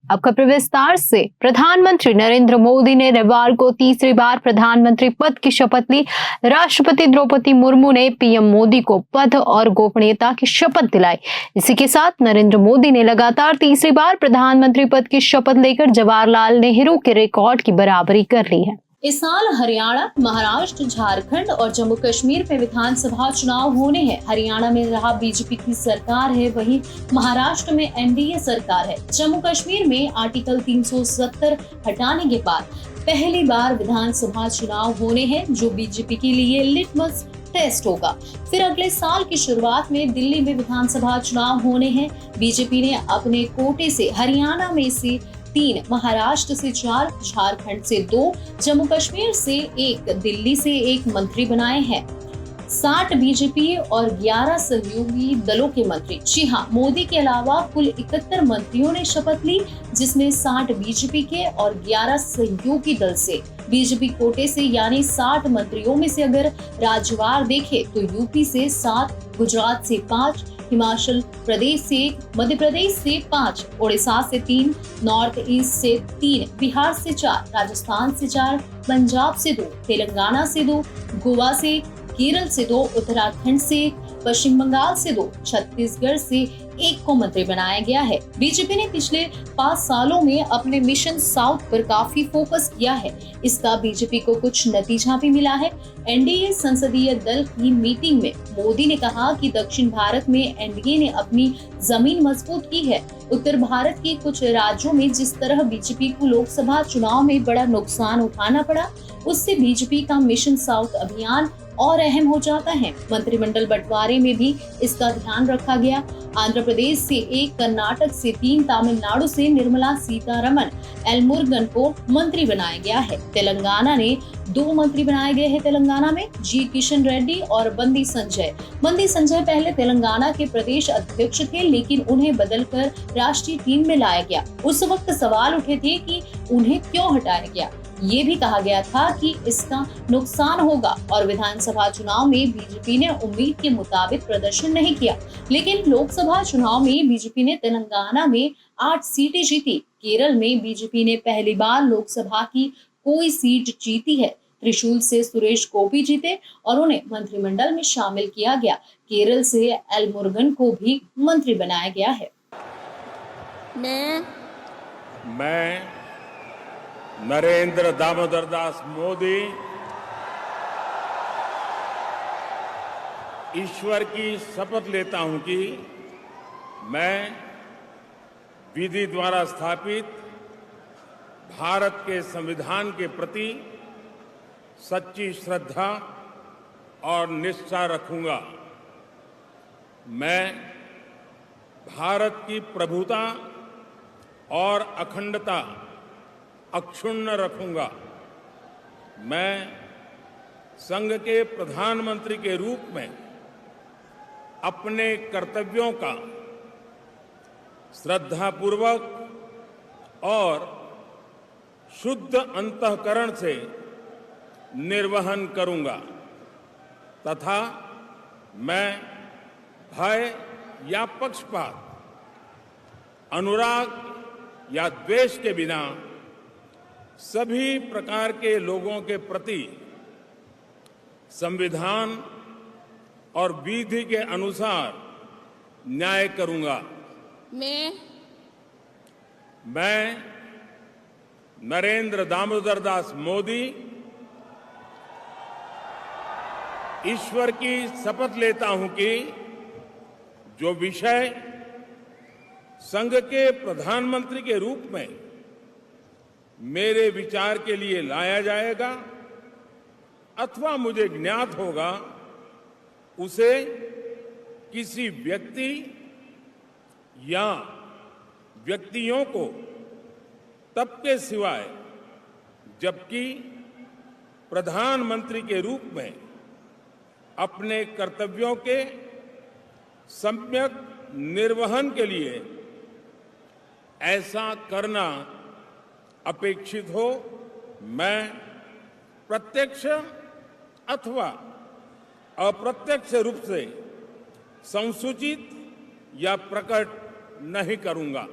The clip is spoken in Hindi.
अब खबर विस्तार से। प्रधानमंत्री नरेंद्र मोदी ने रविवार को तीसरी बार प्रधानमंत्री पद की शपथ ली। राष्ट्रपति द्रौपदी मुर्मू ने पीएम मोदी को पद और गोपनीयता की शपथ दिलाई। इसी के साथ नरेंद्र मोदी ने लगातार तीसरी बार प्रधानमंत्री पद की शपथ लेकर जवाहरलाल नेहरू के रिकॉर्ड की बराबरी कर ली है। इस साल हरियाणा, महाराष्ट्र, झारखंड और जम्मू कश्मीर में विधानसभा चुनाव होने हैं। हरियाणा में रहा बीजेपी की सरकार है, वहीं महाराष्ट्र में एनडीए सरकार है। जम्मू कश्मीर में आर्टिकल 370 हटाने के बाद पहली बार विधानसभा चुनाव होने हैं, जो बीजेपी के लिए लिटमस टेस्ट होगा। फिर अगले साल की शुरुआत में दिल्ली में विधानसभा चुनाव होने हैं। बीजेपी ने अपने कोटे से हरियाणा में से 3, महाराष्ट्र से 4, झारखंड से 2, जम्मू कश्मीर से 1, दिल्ली से 1 मंत्री बनाए हैं। 60 बीजेपी और 11 सहयोगी दलों के मंत्री। जी हाँ, मोदी के अलावा कुल 71 मंत्रियों ने शपथ ली, जिसमें 60 बीजेपी के और 11 सहयोगी दल से। बीजेपी कोटे से यानी 60 मंत्रियों में से अगर राज्यवार देखें तो यूपी से 7, गुजरात से 5, हिमाचल प्रदेश से 1, मध्य प्रदेश से 5, ओडिशा से 3, नॉर्थ ईस्ट से 3, बिहार से 4, राजस्थान से 4, पंजाब से 2, तेलंगाना से 2, गोवा से, केरल से 2, उत्तराखंड से 1, पश्चिम बंगाल से 2, छत्तीसगढ़ से 1 को मंत्री बनाया गया है। बीजेपी ने पिछले 5 सालों में अपने मिशन साउथ पर काफी फोकस किया है। इसका बीजेपी को कुछ नतीजा भी मिला है। एनडीए संसदीय दल की मीटिंग में मोदी ने कहा कि दक्षिण भारत में एनडीए ने अपनी जमीन मजबूत की है। उत्तर भारत के कुछ राज्यों में जिस तरह बीजेपी को लोकसभा चुनाव में बड़ा नुकसान उठाना पड़ा, उससे बीजेपी का मिशन साउथ अभियान और अहम हो जाता है। मंत्रिमंडल बंटवारे में भी इसका ध्यान रखा गया। आंध्र प्रदेश से 1, कर्नाटक से 3, तमिलनाडु से निर्मला सीतारमण, एलमुरुगन को मंत्री बनाया गया है। तेलंगाना ने 2 मंत्री बनाए गए हैं। तेलंगाना में जी किशन रेड्डी और बंदी संजय। बंदी संजय पहले तेलंगाना के प्रदेश अध्यक्ष थे, लेकिन उन्हें बदलकर राष्ट्रीय टीम में लाया गया। उस वक्त सवाल उठे थे कि उन्हें क्यों हटाया गया। ये भी कहा गया था कि इसका नुकसान होगा और विधानसभा चुनाव में बीजेपी ने उम्मीद के मुताबिक प्रदर्शन नहीं किया। लेकिन लोकसभा चुनाव में बीजेपी ने तेलंगाना में 8 सीटें जीती। केरल में बीजेपी ने पहली बार लोकसभा की कोई सीट जीती है। त्रिशूल से सुरेश गोपी जीते और उन्हें मंत्रिमंडल में शामिल किया गया। केरल से एलमुरुगन को भी मंत्री बनाया गया है। मैं नरेंद्र दामोदर दास मोदी ईश्वर की शपथ लेता हूं कि मैं विधि द्वारा स्थापित भारत के संविधान के प्रति सच्ची श्रद्धा और निष्ठा रखूंगा। मैं भारत की प्रभुता और अखंडता अक्षुण्ण रखूंगा। मैं संघ के प्रधानमंत्री के रूप में अपने कर्तव्यों का श्रद्धापूर्वक और शुद्ध अंतःकरण से निर्वहन करूंगा तथा मैं भय या पक्षपात, अनुराग या द्वेष के बिना सभी प्रकार के लोगों के प्रति संविधान और विधि के अनुसार न्याय करूंगा। मैं नरेंद्र दामोदर दास मोदी ईश्वर की शपथ लेता हूं कि जो विषय संघ के प्रधानमंत्री के रूप में मेरे विचार के लिए लाया जाएगा अथवा मुझे ज्ञात होगा, उसे किसी व्यक्ति या व्यक्तियों को तब के सिवाय जबकि प्रधानमंत्री के रूप में अपने कर्तव्यों के सम्यक निर्वहन के लिए ऐसा करना अपेक्षित हो, मैं प्रत्यक्ष अथवा अप्रत्यक्ष रूप से संसूचित या प्रकट नहीं करूंगा।